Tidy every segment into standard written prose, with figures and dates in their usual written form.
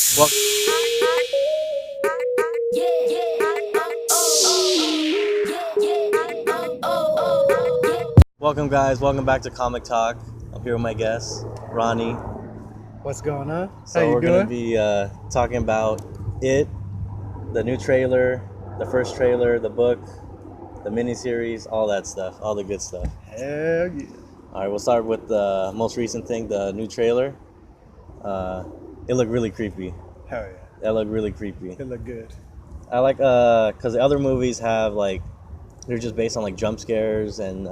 Well, welcome guys. Welcome back to Comic Talk. I'm here with my guest, Ronnie. What's going on? So How you we're gonna doing? be talking about it, the new trailer, the first trailer, the book, the miniseries, all that stuff, all the good stuff. Hell yeah. All right, we'll start with the most recent thing, the new trailer. Uh, it looked really creepy. Hell yeah. That looked really creepy. It looked good. I like because the other movies have like they're just based on like jump scares and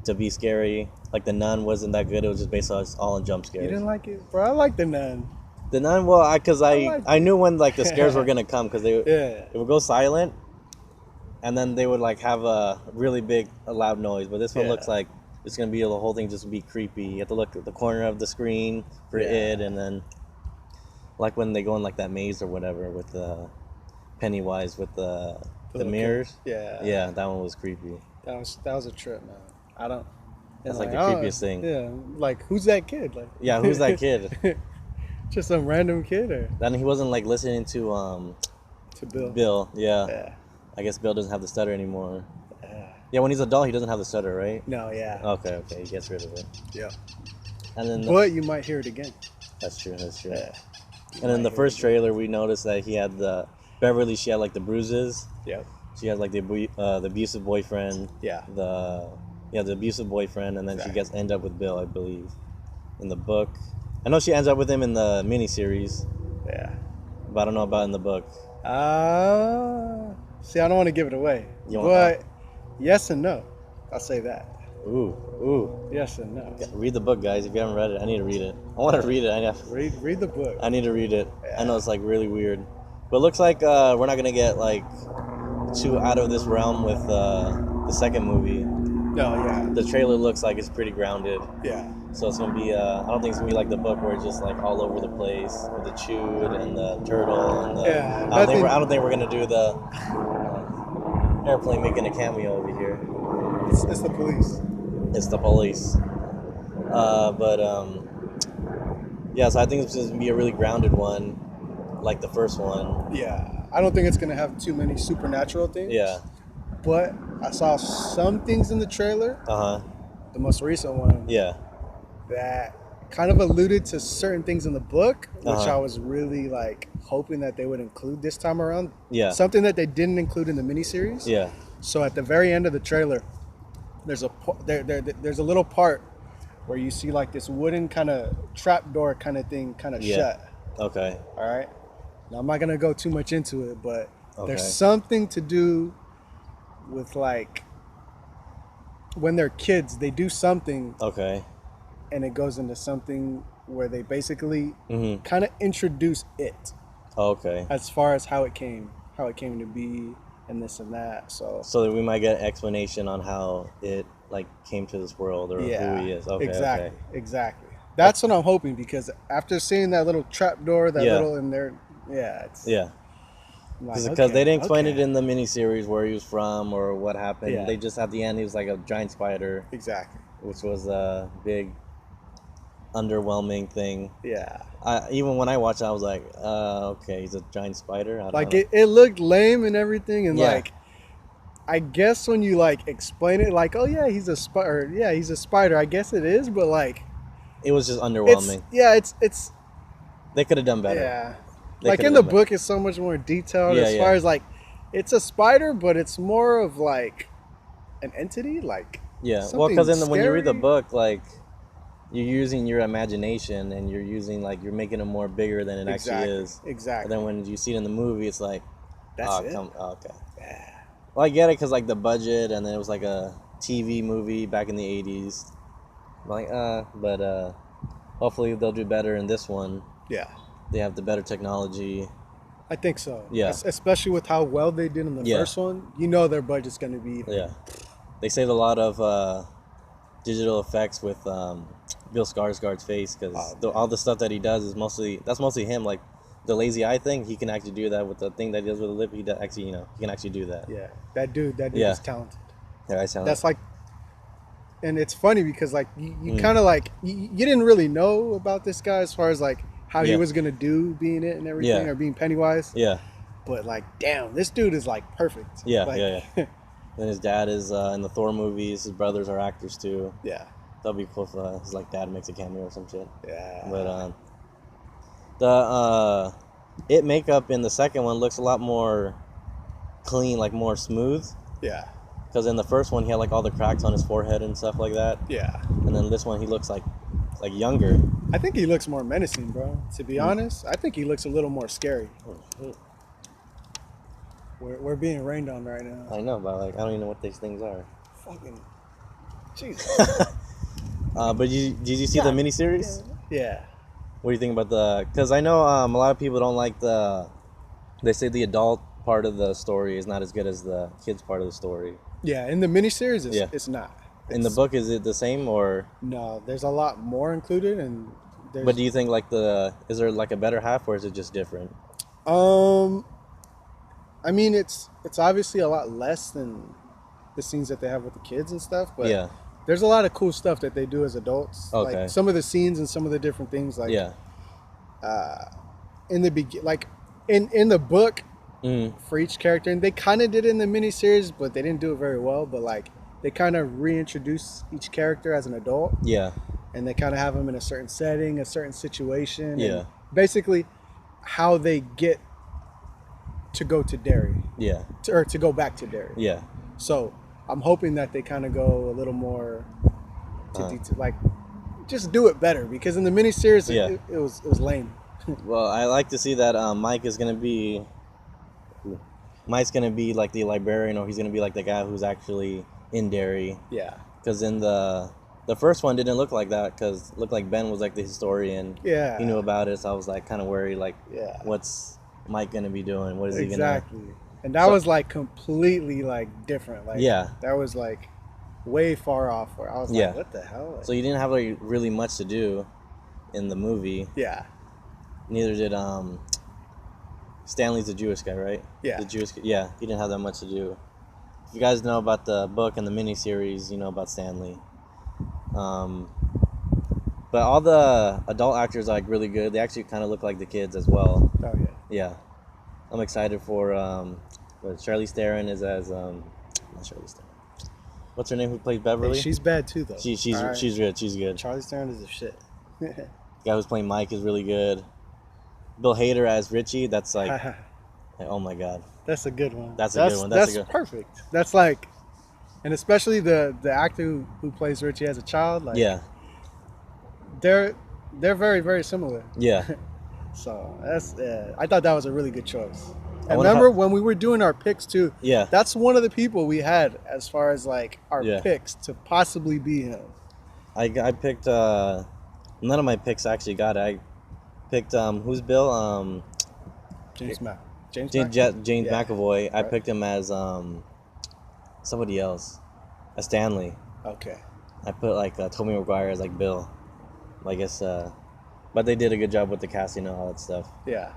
to be scary. Like the Nun wasn't that good. It was just based on all on jump You scares. didn't like it? Bro, I like the Nun. The Nun, well, because I I liked I it. knew when like the scares were gonna come because Yeah. it would go silent, and then they would like have a really big a loud noise. But this one Yeah. looks like it's gonna be the whole thing just be creepy. You have to look at the corner of the screen for Yeah. it, and then like when they go in like that maze or whatever with Pennywise with the little mirrors. kid. Yeah. Yeah, that one was creepy. That was a trip, man. I don't. That's and like the oh, creepiest thing. Yeah. Like, who's that kid? Like. Yeah, who's that kid? Just some random kid, or Then he wasn't like listening to Bill. Bill. Yeah. Yeah. I guess Bill doesn't have the stutter anymore. Yeah. Yeah, when he's adult, he doesn't have the stutter, right? No. Yeah. Okay, he gets rid of it. Yeah. And then But you might hear it again. that's true. Yeah. And then the first trailer, we noticed that he had the Beverly. She had like the bruises. Yep. She had like the abusive boyfriend. Yeah. The abusive boyfriend, and then Exactly. she gets end up with Bill, I believe, in the book. I know she ends up with him in the miniseries, Yeah. but I don't know about in the book. See, I don't want to give it away, You want- but yes and no. I'll say that. Ooh. Yes and no. Read the book, guys. If you haven't read it, I need to read it. I want to read it. Read the book. I need to read it. Yeah. I know it's like really weird, but it looks like we're not gonna get like too out of this realm with the second movie. No, yeah, The trailer looks like it's pretty grounded, yeah, so it's gonna be. I don't think it's gonna be like the book where it's just like all over the place with the chewed and the turtle and the. Yeah, I don't think we're gonna do the airplane making a cameo over here. it's the police. It's the police. But yeah, so I think it's just gonna be a really grounded one, like the first one. Yeah, I don't think it's gonna have too many supernatural things. Yeah. but I saw some things in the trailer, the most recent one, Yeah. that kind of alluded to certain things in the book, which Uh-huh. I was really like hoping that they would include this time around. Yeah. Something that they didn't include in the miniseries. Yeah. So at the very end of the trailer, there's there's a little part where you see like this wooden kind of trap door kind of thing kind of Yeah. shut. Okay. All right. Now I'm not gonna go too much into it, but Okay. there's something to do with like when they're kids, they do something Okay. and it goes into something where they basically Mm-hmm. kind of introduce it Okay. as far as how it came to be and this and that. So So that we might get an explanation on how it like came to this world or yeah, who he is. Okay. exactly, Okay. exactly. That's what I'm hoping, because after seeing that little trap door, that Yeah. little in there, yeah, it's Yeah. I'm like, Because okay, they didn't explain okay. it in the miniseries where he was from or what happened. Yeah. They just at the end he was like a giant spider, Exactly. which was a big underwhelming thing. Yeah. Even when I watched it, I was like, okay, he's a giant spider. I don't Like know. it looked lame and everything, and Yeah. like I guess when you like explain it, like, oh yeah, he's a spider. Yeah, he's a spider. I guess it is, but like It was just it's underwhelming. it's They could have done better. yeah. They Like could've in the done better. book, it's so much more detailed Yeah, as yeah. far as like it's a spider, but it's more of like an entity, like Yeah, well, something because when you read the scary. book, like you're using your imagination and you're using like you're making it more bigger than it exactly, actually is. exactly. And then when you see it in the movie, it's like, That's it. okay. Yeah. Well, I get it because like the budget, and then it was like a TV movie back in the '80s. Like, but hopefully they'll do better in this one. Yeah, They have the better technology. I think so. Yeah. Especially with how well they did in the Yeah. first one, you know their budget's going to be. Yeah, they saved a lot of digital effects with Bill Skarsgård's face because Oh, all the stuff that he does is mostly him. Like the lazy eye thing, he can actually do that with the thing that he does with the lip. He actually, he can actually do that. Yeah, that dude Yeah. is talented. Yeah, I sound. That's like, and it's funny because like you Mm. kind of like you didn't really know about this guy as far as like how he Yeah. was gonna do being it and everything, Yeah. or being Pennywise. Yeah. But like, damn, this dude is like perfect. Yeah, Like, yeah. Then his dad is in the Thor movies. His brothers are actors too. yeah, That'd be cool if his like dad makes a cameo or some shit. yeah. But the it makeup in the second one looks a lot more clean, like more smooth. Yeah, Because in the first one he had like all the cracks on his forehead and stuff like that, yeah. and then this one he looks like younger. I think he looks more menacing, bro. To be honest, I think he looks a little more scary. We're being rained on right now. I know, but like I don't even know what these things are. Fucking Jesus. But did you see the miniseries? Yeah. What do you think about the? Because I know a lot of people don't like the. They say the adult part of the story is not as good as the kids part of the story. Yeah, in the miniseries, Yeah. it's not. In the It's- book, is it the same or? No, there's a lot more included, and there's. But do you think like is there like a better half or is it just different? I mean, it's obviously a lot less than the scenes that they have with the kids and stuff, but Yeah. there's a lot of cool stuff that they do as adults. Okay. Like some of the scenes and some of the different things, like Yeah. in the like in the book Mm. for each character, and they kind of did it in the miniseries, but they didn't do it very well. But like they kind of reintroduce each character as an adult, Yeah. and they kind of have them in a certain setting, a certain situation. Yeah. And basically, how they get to go to Derry, Yeah. or to go back to Derry. Yeah. So I'm hoping that they kind of go a little more to detail, like just do it better, because in the miniseries Yeah. it was lame. Well, I like to see that Mike's gonna be like the librarian, or he's gonna be like the guy who's actually in Derry. Yeah. Because in the first one didn't look like that, because it looked like Ben was like the historian. Yeah. He knew about it, so I was like kind of worried, like, Yeah. what's Mike gonna be doing? What is he Exactly. And that So- was like completely like different. Like Yeah. that was like way far off, where I was Yeah. like, what the hell? gonna? So you didn't have like really much to do in the movie. Yeah. Neither did Stanley's the Jewish guy, right? Yeah. The Jewish. Yeah, he didn't have that much to do. If you guys know about the book and the miniseries, you know about Stanley. But all the adult actors are like really good. They actually kind of look like the kids as well. Oh yeah. Yeah, I'm excited for. But Charlize Theron is as not Charlize Theron. What's her name? Who plays Beverly? Hey, she's bad too, though. she's All right. she's good. She's good. Charlize Theron is a shit. The guy who's playing Mike is really good. Bill Hader as Richie. That's like oh my god. That's a good one. That's a good one. That's a good- perfect. That's like, and especially the actor who plays Richie as a child. Like, Yeah, they're very, very similar. yeah, So that's I thought that was a really good choice. I And wonder remember how- when we were doing our picks too? yeah. That's one of the people we had as far as like our Yeah. picks to possibly be him. I picked none of my picks actually got it. I picked who's Bill? James Mac. James James, Mac? James Yeah. McAvoy. I Right. picked him as somebody else, as Stanley. Okay. I put like Tobey Maguire as like Bill. I guess, but they did a good job with the casting and all that stuff. Yeah.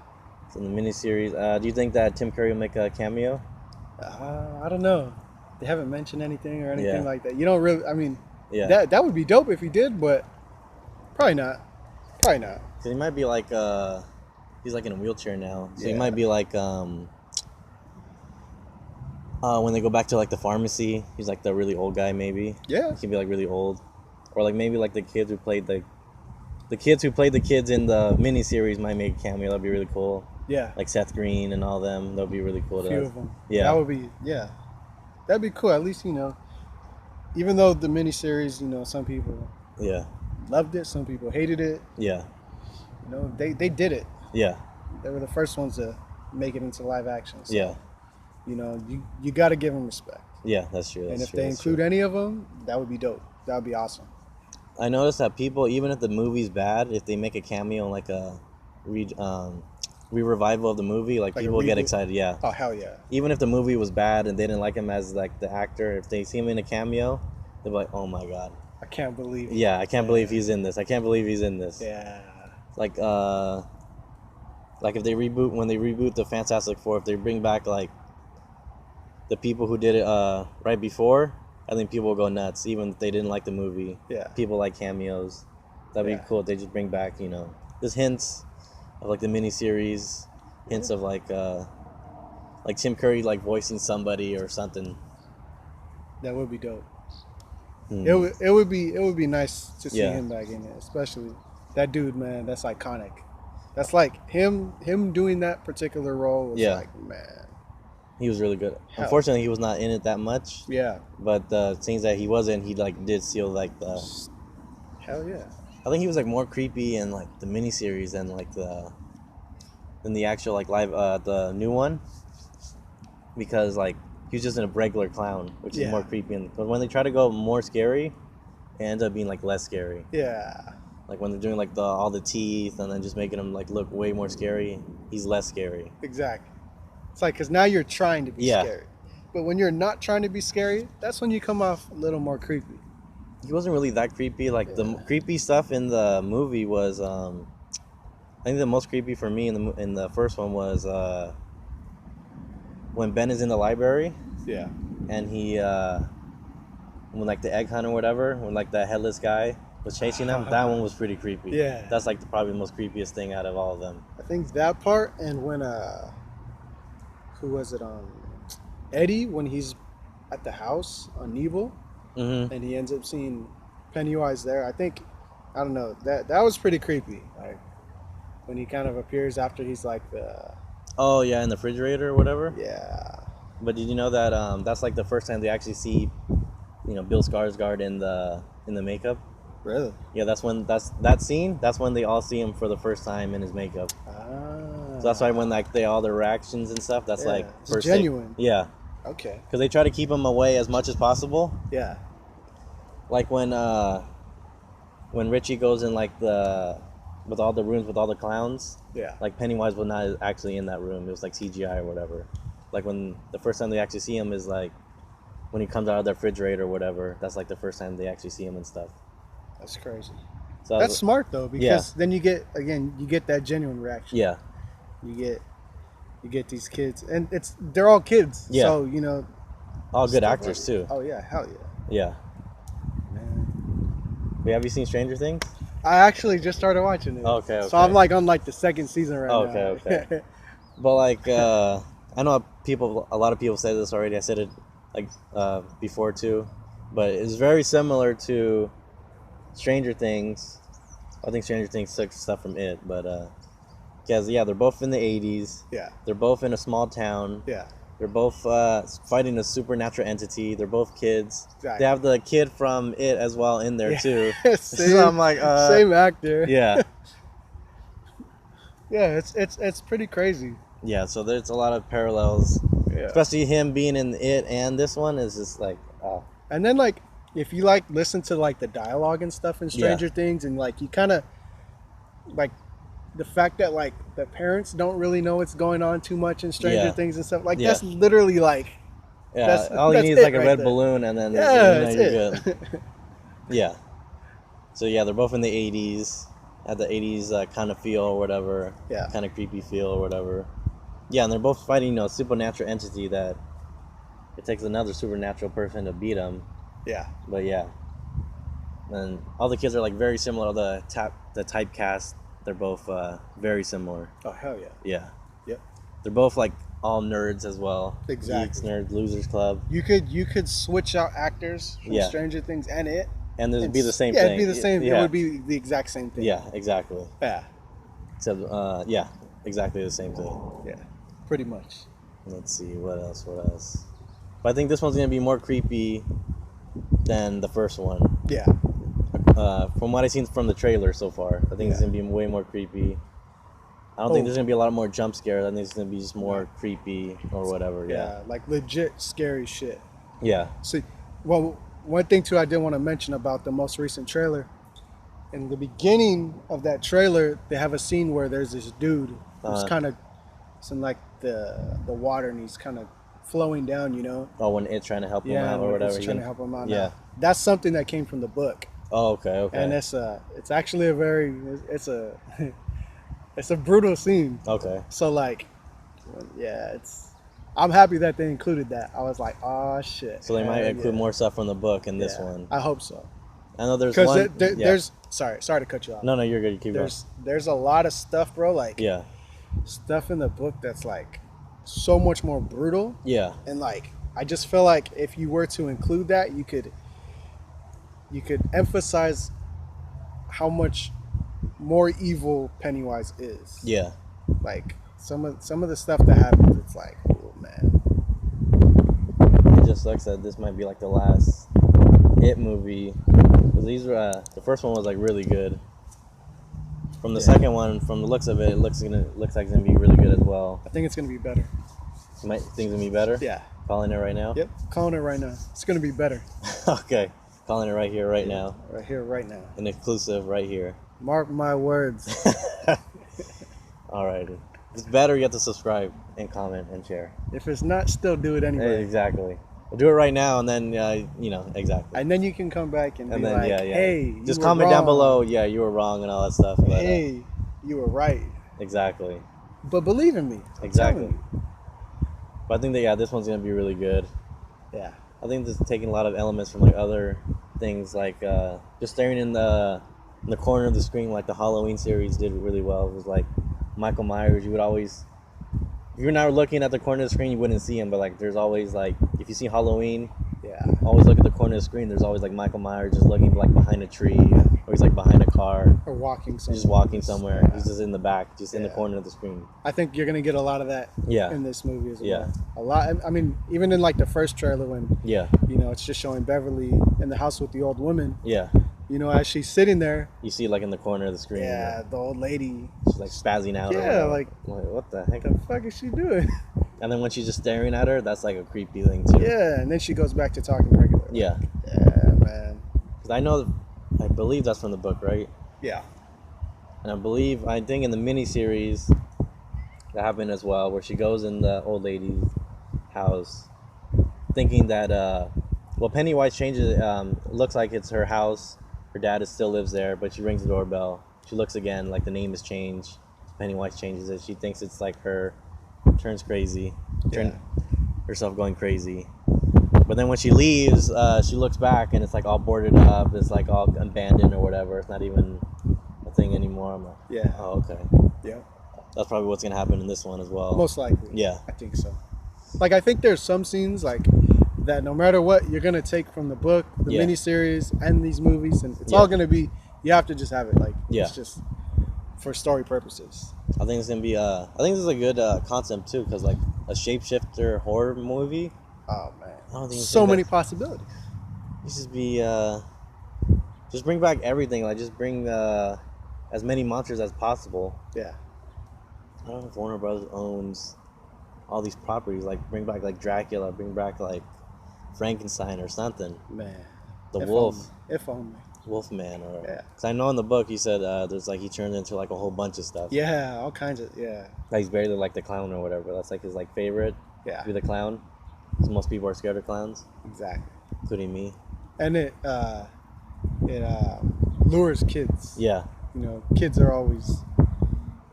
So in the miniseries, do you think that Tim Curry will make a cameo? I don't know. They haven't mentioned anything or anything Yeah. like that. You don't really. I mean, Yeah, that would be dope if he did, but probably not. Probably not. 'Cause he might be like he's like in a wheelchair now, so he Yeah. might be like when they go back to like the pharmacy, he's like the really old guy maybe. Yeah. He can be like really old, or like maybe like the kids who played the kids who played the kids in the miniseries might make a cameo. That'd be really cool. Yeah. Like Seth Green and all them. That'd be really cool. A few of them. Yeah. That would be. Yeah. That'd be cool. At least even though the miniseries, some people Yeah, loved it, some people hated it. yeah, They did it. yeah, They were the first ones to make it into live action. So, yeah, you got to give them respect. yeah. That's true. And That's if true, they that's include true. any of them, that would be dope. That would be awesome. I noticed that people, even if the movie's bad, if they make a cameo in like a re-revival of the movie, like Like a people get reboot? excited. Yeah. Oh hell yeah. Even if the movie was bad and they didn't like him as like the actor, if they see him in a cameo, they're like, "Oh my god, I can't believe it. yeah, I can't believe he's in this. I can't believe he's in this." Yeah. Like if they when they reboot the Fantastic Four, if they bring back like the people who did it right before, I think people will go nuts. Even if they didn't like the movie, Yeah. people like cameos. That'd Yeah. be cool if they just bring back, just hints. of like the miniseries, hints of like Tim Curry like voicing somebody or something. That would be dope. Hmm. It would be nice to see Yeah. him back in it, especially that dude, man. That's iconic. That's like him doing that particular role was Yeah. like, man, He was really good. Hell. Unfortunately, he was not in it that much, yeah, but the scenes that he was in, he like did seal like the. hell yeah, I think he was like more creepy in like the miniseries than like than the actual like live the new one, because like he was just in a regular clown, which Yeah. is more creepy. But when they try to go more scary, it ends up being like less scary. yeah, Like when they're doing like all the teeth and then just making him like look way more scary, he's less scary. exactly. It's like because now you're trying to be Yeah. scary, but when you're not trying to be scary, that's when you come off a little more creepy. He wasn't really that creepy. Like the Yeah. creepy stuff in the movie was, I think the most creepy for me in the first one was when Ben is in the library Yeah, and he when like the egg hunt or whatever, when like the headless guy was chasing him. That one was pretty creepy. Yeah. That's like probably the most creepiest thing out of all of them. I think that part and when who was it Eddie when he's at the house on Evil. Mm-hmm. And he ends up seeing Pennywise there. I think, I don't know, that was pretty creepy. Like when he kind of appears after he's like Oh yeah, in the refrigerator or whatever. yeah, But did you know that that's like the first time they actually see, Bill Skarsgård in the makeup? really? Yeah, that scene. That's when they all see him for the first time in his makeup. Ah, So that's why when like all their reactions and stuff, that's Yeah, like it's first genuine. Yeah, okay, because they try to keep him away as much as possible. yeah, Like when Richie goes in like with all the rooms with all the clowns, yeah, like Pennywise was not actually in that room. It was like CGI or whatever. Like when the first time they actually see him is like when he comes out of the refrigerator or whatever. That's like the first time they actually see him and stuff. that's crazy. So I That's was- smart though, because then you get that genuine reaction. yeah, You get these kids, and they're all kids. Yeah. So all good stuff actors like- too. Oh yeah, hell yeah, Yeah. man. Wait, have you seen Stranger Things? I actually just started watching it. Okay, So I'm okay. like on like the second season right now. Okay. But like, I know a lot of people say this already. I said it like before too, but it's very similar to Stranger Things. I think Stranger Things took stuff from it, but because they're both in the 80s. Yeah. They're both in a small town. Yeah. They're both fighting a supernatural entity. They're both kids. Exactly. They have the kid from it as well in there Yeah. too. same, So I'm like, same actor. yeah. Yeah, it's pretty crazy. Yeah, so there's a lot of parallels, Yeah. especially him being in it and this one is just like, And then like if you like listen to like the dialogue and stuff in Stranger Things, and like you kind of like the fact that like the parents don't really know what's going on too much in Stranger Yeah. Things and stuff, like Yeah. that's literally like yeah, That's- all you that's need is it like a right red there. balloon and then yeah, you're that's good. it. Yeah. So yeah, they're both in the 80s, had the 80s kind of feel or whatever, Yeah. kind of creepy feel or whatever. Yeah, and they're both fighting a supernatural entity that it takes another supernatural person to beat them. Yeah. But yeah, and all the kids are like very similar. The typecast, they're both very similar. Oh hell yeah. Yeah. Yep. They're both like all nerds as well. Exactly. Geeks, nerds, losers club, You could switch out actors from Yeah. Stranger Things and it. and it'd be the same yeah, thing. it'd be the same. Yeah. It would be the exact same thing. Yeah, exactly. Yeah. Except, yeah, exactly the same thing. Yeah. Pretty much. Let's see, what else? But I think this one's gonna be more creepy than the first one. Yeah. From what I've seen from the trailer so far, I think it's Yeah. gonna be way more creepy. I don't think Oh. there's gonna be a lot more jump scares. I think it's gonna be just more creepy or whatever. Yeah. Like legit scary shit. Yeah. So, well, one thing too I did want to mention about the most recent trailer. In the beginning of that trailer, they have a scene where there's this dude who's Uh-huh. kind of, it's in like the water, and he's kind of flowing down, Oh, when it's trying to help him Yeah, out or and whatever. it's trying to help him out. Yeah. Now, that's something that came from the book, Oh, okay. and it's actually a very, it's a, it's a brutal scene. Okay. So like, yeah, I'm happy that they included that. I was like, oh shit. So they might hell include yeah. more stuff from the book in this Yeah, one. I hope so. I know there's Because one. Yeah. there's sorry to cut you off. No, you're good. You keep going. There's a lot of stuff, bro. Like Yeah. stuff in the book that's like so much more brutal, Yeah. and like I just feel like if you were to include that, you could emphasize how much more evil Pennywise is. Yeah. Like some of the stuff that happens, it's like, oh man. It just sucks that this might be like the last It movie. 'Cause these were the first one was like really good. From the second one, from the looks of it, it looks like it's gonna be really good as well. I think it's gonna be better. Might things gonna be better? Yeah. Calling it right now. Yep. Calling it right now. It's gonna be better. Okay. Calling it right here, right now. Right here, right now. An exclusive right here. Mark my words. Alrighty. If it's better, you have to subscribe and comment and share. If it's not, still do it anyway. Exactly. We'll do it right now, and then exactly. And then you can come back and be then like, hey, just you were comment down wrong. below. Yeah, you were wrong and all that stuff. But, Hey, you were right. exactly. But believe in me. I'm Exactly. telling you. But I think that this one's gonna be really good. Yeah. I think this is taking a lot of elements from like other things, like just staring in the corner of the screen, like the Halloween series did really well. It was like Michael Myers. You would always, if you're not looking at the corner of the screen, you wouldn't see him. But like, there's always like, if you see Halloween, Yeah. always look at the corner of the screen. There's always like Michael Myers just looking like behind a tree, or he's like behind a car, Or walking somewhere. he's just walking somewhere. Yeah. He's just in the back, just in the Yeah. corner of the screen. I think you're gonna get a lot of that Yeah, in this movie as well. Yeah. A lot. I mean, even in like the first trailer when yeah, it's just showing Beverly in the house with the old woman. yeah. As she's sitting there. You see like in the corner of the screen. Yeah, the old lady. She's like spazzing out. or Yeah, whatever. like what the heck? what the fuck is she doing? And then when she's just staring at her, that's like a creepy thing too. Yeah, and then she goes back to talking regular. Yeah. Yeah, man. Because I believe that's from the book, right? Yeah. And I think in the miniseries that happened as well, where she goes in the old lady's house, thinking that Pennywise changes. Looks like it's her house. Her dad still lives there, but she rings the doorbell. She looks again, like the name has changed. Pennywise changes it. She thinks it's like her, turns crazy, herself going crazy. But then when she leaves, she looks back and it's like all boarded up. It's like all abandoned or whatever. It's not even a thing anymore. I'm like, Yeah. oh, okay. Yeah. That's probably what's gonna happen in this one as well. Most likely. Yeah. I think so. Like, I think there's some scenes like that no matter what you're gonna take from the book, the Yeah. miniseries, and these movies, and it's Yeah. all gonna be. You have to just have it. Like, Yeah. it's just for story purposes. I think it's gonna be. I think this is a good concept too, because like a shapeshifter horror movie. Oh man. I don't think So many possibilities. Just be. Just bring back everything. Like just bring as many monsters as possible. Yeah. I don't know if Warner Brothers owns all these properties. Like bring back like Dracula. Bring back like Frankenstein or something. Man. The If Wolf. only. If only. Wolfman or Yeah. because I know in the book he said there's like he turned into like a whole bunch of stuff. Yeah. All kinds of. Yeah. Like he's barely like the clown or whatever. That's like his like favorite. Yeah. To be the clown. Because most people are scared of clowns, Exactly. including me. And it lures kids. Yeah. Kids are always,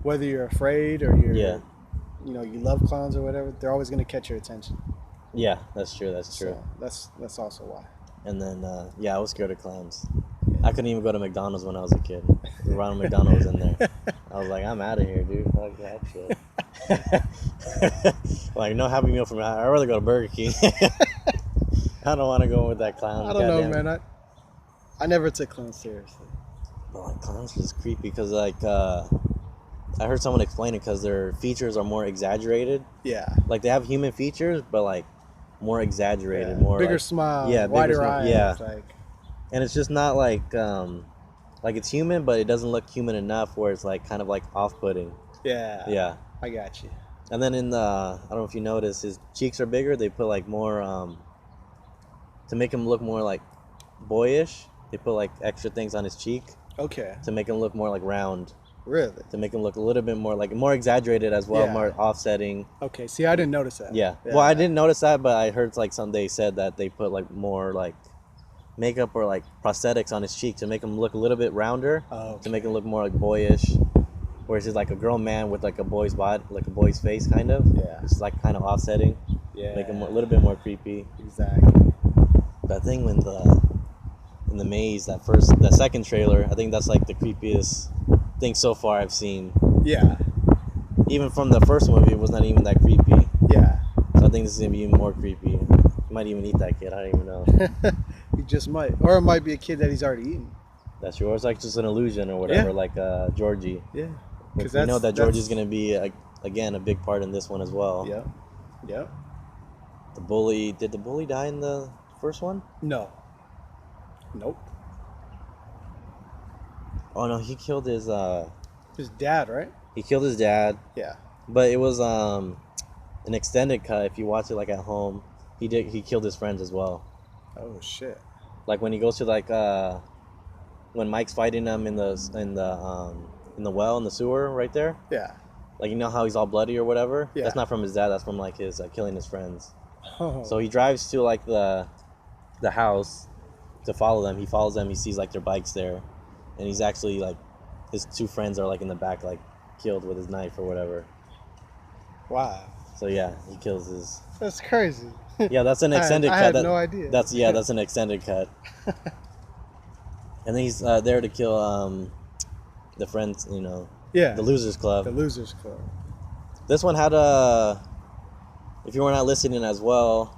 whether you're afraid or you're, Yeah. you love clowns or whatever, they're always gonna catch your attention. Yeah, that's true. That's true. So that's also why. And then I was scared of clowns. I couldn't even go to McDonald's when I was a kid. Ronald McDonald was in there. I was like, I'm out of here, dude. Fuck that shit. Like, no Happy Meal for me. I'd rather go to Burger King. I don't want to go with that clown. I don't know, Goddamn. man. I never took clowns seriously. But like clowns is creepy because like I heard someone explain it because their features are more exaggerated. Yeah. Like they have human features, but like more exaggerated, Yeah. more bigger like, smile. yeah, Wider bigger smile, eyes. yeah. Like, and it's just not like it's human, but it doesn't look human enough where it's like kind of like off-putting. yeah. Yeah. I got you. And then I don't know if you notice, his cheeks are bigger. They put like more to make him look more like boyish. They put like extra things on his cheek Okay. to make him look more like round. Really? To make him look a little bit more like more exaggerated as well, Yeah. more offsetting. Okay. See, I didn't notice that. Yeah. Well, I didn't notice that, but I heard like they said that they put like more like makeup or like prosthetics on his cheek to make him look a little bit rounder, Okay. to make him look more like boyish. Whereas he's like a grown man with like a boy's body, like a boy's face, kind of. Yeah. It's like kind of offsetting, Yeah. make him a little bit more creepy. Exactly. That thing when in the maze. That second trailer, I think that's like the creepiest thing so far I've seen. Yeah. Even from the first movie, it was not even that creepy. Yeah. So I think this is gonna be even more creepy. He might even eat that kid. I don't even know. He just might, or it might be a kid that he's already eaten. That's true. Or it's like just an illusion or whatever, Yeah. like Georgie. Yeah. Because we know that Georgie's gonna be again a big part in this one as well. Yeah. Yeah. The bully. Did the bully die in the first one? No. Nope. Oh no, he killed his dad, right? He killed his dad. Yeah. But it was an extended cut. If you watch it like at home, he killed his friends as well. Oh shit. Like when he goes to like when Mike's fighting him in the well in the sewer right there. Yeah. Like you know how he's all bloody or whatever. Yeah. That's not from his dad. That's from like his killing his friends. Oh. So he drives to like the house to follow them. He follows them. He sees like their bikes there, and he's actually like his two friends are like in the back like killed with his knife or whatever. Wow. So yeah, he kills his. That's crazy. Yeah, that's an extended cut. I had no idea. That's an extended cut. And then he's there to kill the friends, you know. Yeah. The Losers Club. The Losers Club. This one had if you were not listening as well,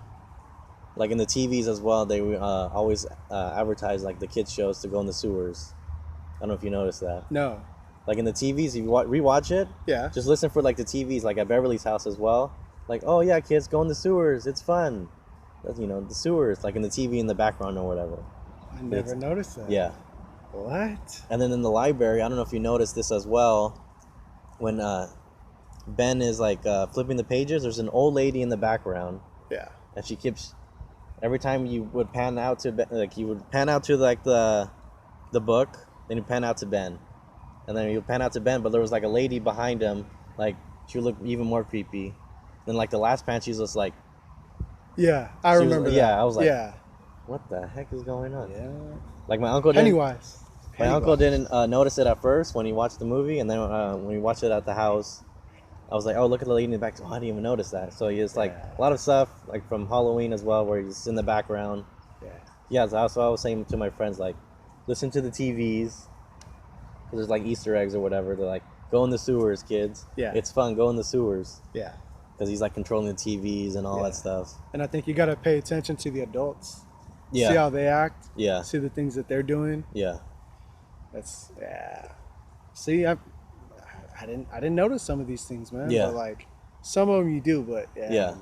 like in the TVs as well, they always advertise like the kids shows to go in the sewers. I don't know if you noticed that. No. Like in the TVs, if you rewatch it, Yeah. just listen for like the TVs, like at Beverly's house as well. Like, oh yeah, kids, go in the sewers. It's fun. That's, you know, the sewers, like in the TV in the background or whatever. I never noticed that. Yeah. What? And then in the library, I don't know if you noticed this as well. When Ben is like flipping the pages, there's an old lady in the background. Yeah. And she keeps, every time you would pan out to like you would pan out to like the book, then you pan out to Ben, and then you pan out to Ben, but there was like a lady behind him, like she would look even more creepy. Then like the last pan, she's just like, yeah, I remember. That. Yeah, I was like, yeah, what the heck is going on? Yeah. Like my uncle didn't. Pennywise. My uncle didn't notice it at first when he watched the movie, and then when we watched it at the house, I was like, oh, look at the lady in the back. Oh, I didn't even notice that. So it's like a lot of stuff like from Halloween as well, where he's in the background. Yeah, so that's what I was saying to my friends, like, listen to the TVs, because there's like Easter eggs or whatever. They're like, go in the sewers, kids. Yeah. It's fun, go in the sewers. Yeah. Because he's like controlling the TVs and all that stuff. And I think you got to pay attention to the adults. Yeah. See how they act. Yeah. See the things that they're doing. Yeah. See, I didn't notice some of these things, man. Yeah. But like, some of them you do, but yeah.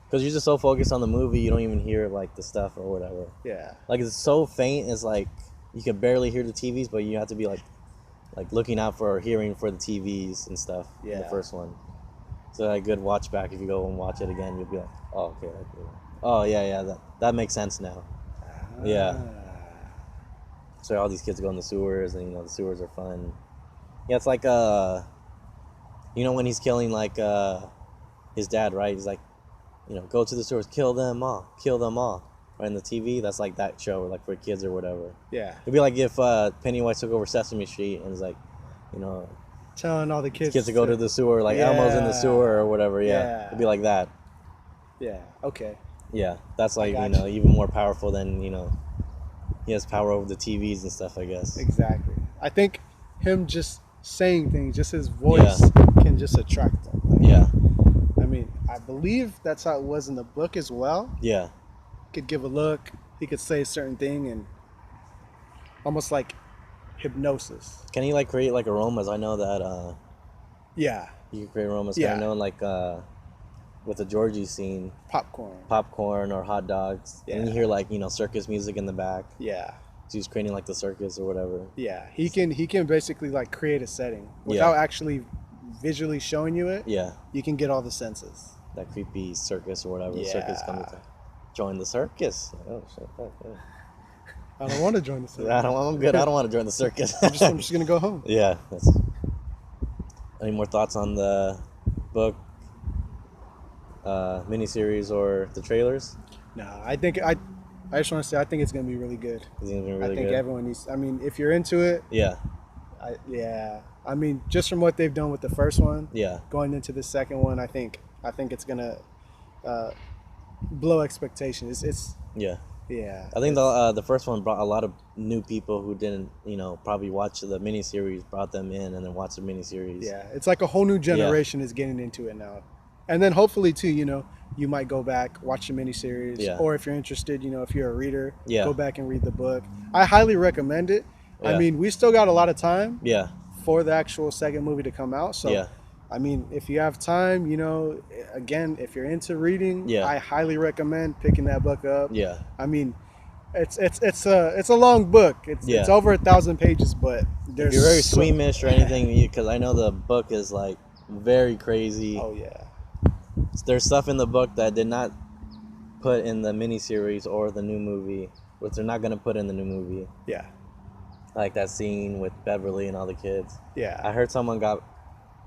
Because you're just so focused on the movie, you don't even hear like the stuff or whatever. Yeah. Like it's so faint, it's like you can barely hear the TVs, but you have to be like looking out for or hearing for the TVs and stuff. In the first one. So a good watch back. If you go and watch it again, you'll be like, oh, okay. Oh yeah, that makes sense now. Yeah. So all these kids go in the sewers, and the sewers are fun. Yeah, it's like when he's killing like his dad, right? He's like, go to the sewers, kill them all. Right, in the TV, that's like that show, like for kids or whatever. Yeah. It'd be like if Pennywise took over Sesame Street and was like, telling all the kids to go to the sewer, like Elmo's in the sewer or whatever. Yeah. It'd be like that. Yeah. Okay. Yeah, that's like even more powerful than he has power over the TVs and stuff, I guess. Exactly. I think him just saying things, just his voice can just attract them. Yeah. I mean, I believe that's how it was in the book as well. Yeah. He could give a look, he could say a certain thing, and almost like hypnosis. Can he like create like aromas? I know that yeah. You can create aromas. Yeah. I know like with the Georgie scene, popcorn or hot dogs. Yeah. And you hear like circus music in the back. Yeah. So he's creating like the circus or whatever. Yeah. He can basically like create a setting without actually visually showing you it. Yeah. You can get all the senses. That creepy circus or whatever. Yeah. The circus comes to join the circus. Oh shit. I don't want to join the circus. I'm good. I don't want to join the circus. I'm just gonna go home. Yeah. Any more thoughts on the book, miniseries, or the trailers? No, I just want to say I think it's gonna be really good. It's gonna be really I think good. everyone needs. I mean, if you're into it. Yeah. I mean, just from what they've done with the first one. Yeah. Going into the second one, I think it's gonna blow expectations. It's Yeah. I think the first one brought a lot of new people who didn't, probably watch the miniseries, brought them in and then watched the miniseries. Yeah, it's like a whole new generation is getting into it now. And then hopefully too, you might go back, watch the miniseries, Yeah. or if you're interested, if you're a reader, Yeah. go back and read the book. I highly recommend it. Yeah. I mean, we still got a lot of time Yeah. for the actual second movie to come out. So, Yeah. I mean, if you have time, again, if you're into reading, Yeah. I highly recommend picking that book up. Yeah. I mean, it's a long book. It's over 1,000 pages, but there's if you're very squeamish or anything, because I know the book is like very crazy. Oh yeah. There's stuff in the book that did not put in the miniseries or the new movie, which they're not gonna put in the new movie. Yeah. Like that scene with Beverly and all the kids. Yeah. I heard someone got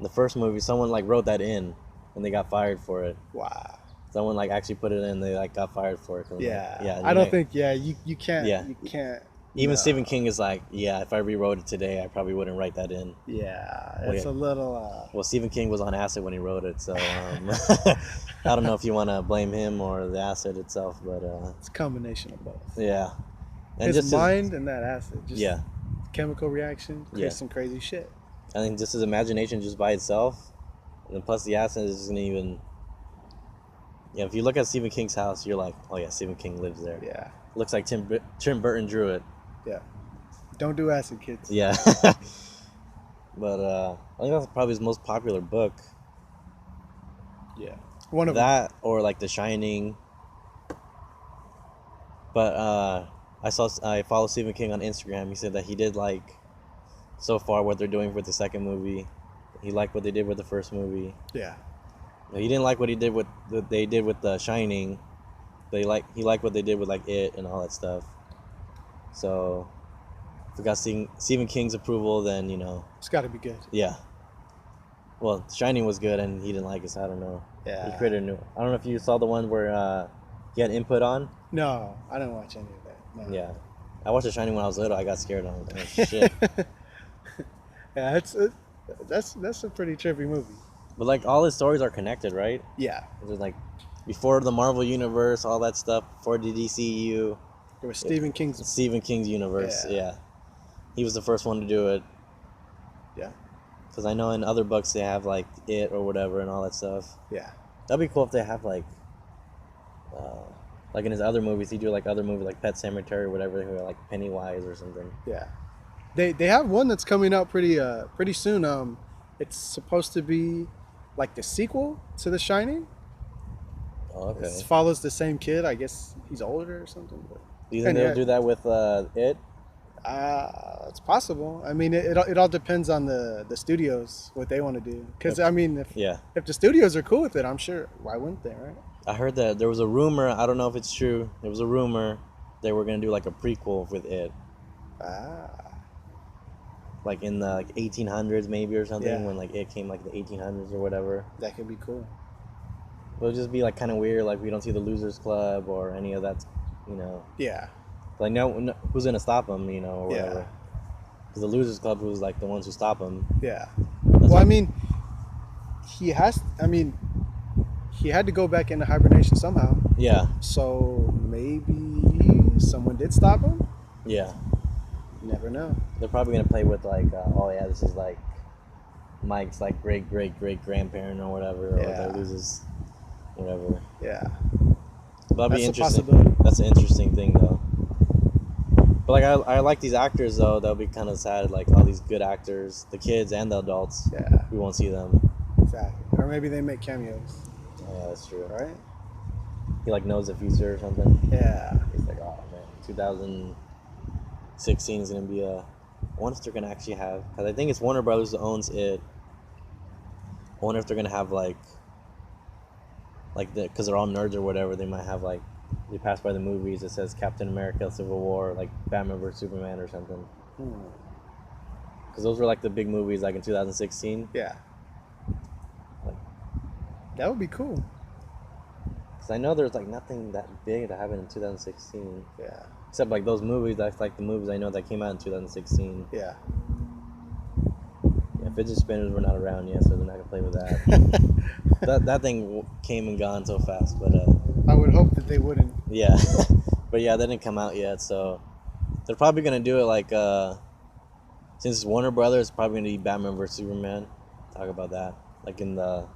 the first movie. Someone like wrote that in, and they got fired for it. Wow. Someone like actually put it in. They like got fired for it. Yeah. Yeah. I don't think. Yeah. You can't. Yeah. You can't. Even no. Stephen King is like, yeah, if I rewrote it today, I probably wouldn't write that in. Yeah. It's a little. Well, Stephen King was on acid when he wrote it, so I don't know if you want to blame him or the acid itself, but it's a combination of both. Yeah. And his mind and that acid. Just yeah. Chemical reaction. Creates Yeah. some crazy shit. I think just his imagination just by itself, and then plus the acid is just gonna even. Yeah, if you look at Stephen King's house, you're like, oh yeah, Stephen King lives there. Yeah. Looks like Tim Burton drew it. Yeah. Don't do acid, kids. Yeah. But I think that's probably his most popular book. Yeah. One of that them. Or like The Shining. But I follow Stephen King on Instagram. He said that he did like so far what they're doing with the second movie. He liked what they did with the first movie. Yeah. He didn't like what they did with The Shining. He liked what they did with like It and all that stuff. So if we got Stephen King's approval, then it's got to be good. Yeah. Well, Shining was good, and he didn't like it, so I don't know. Yeah. He created a new. I don't know if you saw the one where he had input on. No, I didn't watch any of that. No. Yeah, I watched The Shining when I was little. I got scared on it. Shit. Yeah, that's a pretty trippy movie. But like all his stories are connected, right? Yeah. It was like before the Marvel universe, all that stuff. Before the DCU. It was Stephen King's universe. Yeah. He was the first one to do it. Yeah. Because I know in other books they have like It or whatever and all that stuff. Yeah. That'd be cool if they have like in his other movies, he do like other movies like Pet Sematary or whatever, who are like Pennywise or something. Yeah. They have one that's coming out pretty soon. It's supposed to be like the sequel to The Shining. Oh, okay. It follows the same kid. I guess he's older or something. But do you think they'll do that with It? It's possible. I mean, it all depends on the studios, what they want to do. Because, I mean, if the studios are cool with it, I'm sure, why wouldn't they, right? I heard that there was a rumor, I don't know if it's true, there was a rumor they were going to do like a prequel with It. Like in the 1800s maybe or something, when like It came like the 1800s or whatever. That could be cool. It'll just be like kind of weird, like we don't see the Losers Club or any of that, Yeah. Like no who's gonna stop him, or whatever. Because the Losers Club was like the ones who stop him. Yeah. Well, I mean, he had to go back into hibernation somehow. Yeah. So maybe someone did stop him. Yeah. You never know. They're probably gonna play with like, oh yeah, this is like Mike's like great grandparent or whatever, or they loses whatever. Yeah. That'd be interesting. A possibility. That's an interesting thing though. But like I like these actors though. That'll be kind of sad. Like all these good actors, the kids and the adults. Yeah. We won't see them. Exactly. Or maybe they make cameos. Oh, yeah, that's true. Right? He like knows the future or something. Yeah. He's like, oh man, 2016 is gonna be I wonder if they're gonna actually have, because I think it's Warner Brothers that owns It. I wonder if they're gonna have like because they're all nerds or whatever, they might have like, they pass by the movies, it says Captain America Civil War, like Batman vs Superman or something. Because those were like the big movies like in 2016. Yeah. Like, that would be cool. because I know there's like nothing that big that happened in 2016. Yeah. Except like those movies, that's like the movies I know that came out in 2016. Yeah. Yeah, fidget spinners were not around yet, so they're not gonna play with that. that thing came and gone so fast, but I would hope that they wouldn't. yeah. But But yeah, that didn't come out yet, so they're probably gonna do it like since it's Warner Brothers, probably gonna be Batman vs Superman. Talk about that, like in the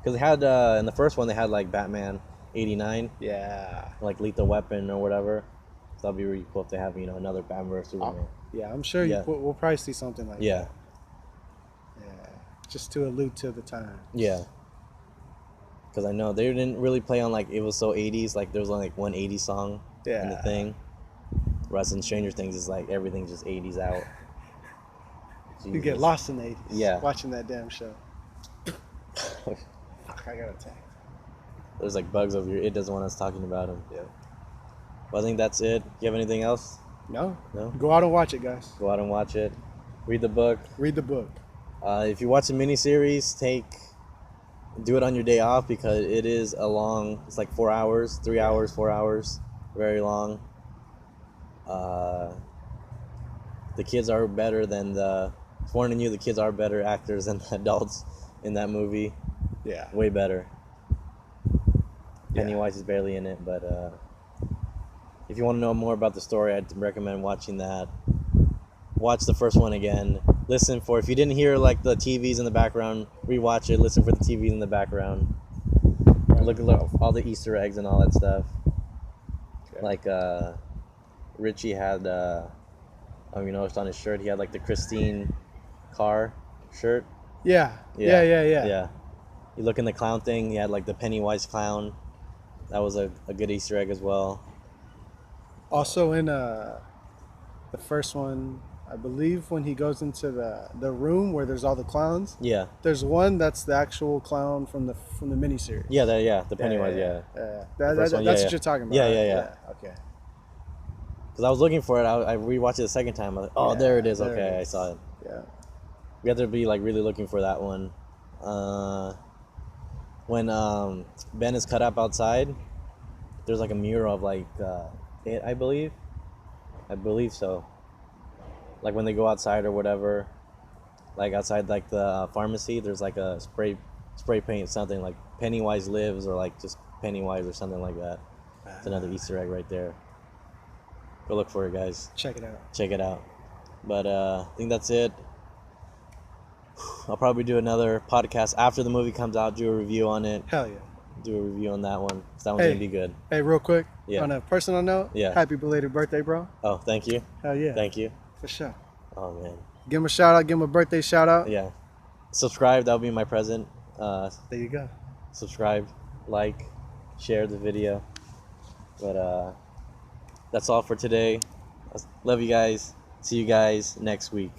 because they had in the first one they had like Batman '89, Yeah. like Lethal Weapon or whatever. So that'd be really cool if they have another Batman vs Superman. Yeah, I'm sure Yeah. we'll probably see something like Yeah, that. Yeah. Just to allude to the time. yeah. Because I know they didn't really play on like it was so '80s. Like there was only like one '80s song in the Yeah. thing. Whereas in Stranger Things is like everything's just '80s out. You get Jesus. lost in the 80s. Yeah. Watching that damn show. Fuck, I got attacked. There's like bugs over here. It doesn't want us talking about him. Yeah. Well, I think that's it. You have anything else? No. No? Go out and watch it, guys. Go out and watch it. Read the book. Read the book. If you watch a miniseries, do it on your day off because it is it's like 4 hours, 3 hours, 4 hours, very long. The kids are better than warning you, the kids are better actors than the adults in that movie. Yeah. Way better. Yeah. Pennywise is barely in it, but if you want to know more about the story, I'd recommend watching that. Watch the first one again. Listen for, if you didn't hear like the TVs in the background, rewatch it. Listen for the TVs in the background. Look at all the Easter eggs and all that stuff. Okay. Like Richie had, you noticed on his shirt, he had like the Christine Carr shirt. Yeah. Yeah. Yeah. You look in the clown thing, he had like the Pennywise clown. That was a good Easter egg as well. Also in the first one, I believe when he goes into the room where there's all the clowns, Yeah. there's one that's the actual clown from the miniseries. Yeah, the Pennywise, yeah. That's one, what you're talking about. Yeah, right? yeah. Okay. Because I was looking for it, I rewatched it the second time. I was like, oh, Yeah, there it is. there Okay, it I is. saw it. Yeah. We have to be like really looking for that one. When Ben is cut up outside, there's like a mural of like it, I believe so. Like when they go outside or whatever, like outside like the pharmacy, there's like a spray paint something like Pennywise lives or like just Pennywise or something like that. It's another Easter egg right there. Go look for it, guys. Check it out. Check it out. But I think that's it. I'll probably do another podcast after the movie comes out, do a review on it, Hell yeah. do a review on that one. 'Cause that one's Hey. gonna be good. Hey, real quick. Yeah. On a personal note. Yeah. Happy belated birthday, bro. Oh, thank you. Hell yeah. Thank you. For sure. Oh man. Give him a shout out. Give him a birthday shout out. Yeah. Subscribe, that'll be my present. There you go. Subscribe, like, share the video. But that's all for today. Love you guys. See you guys next week.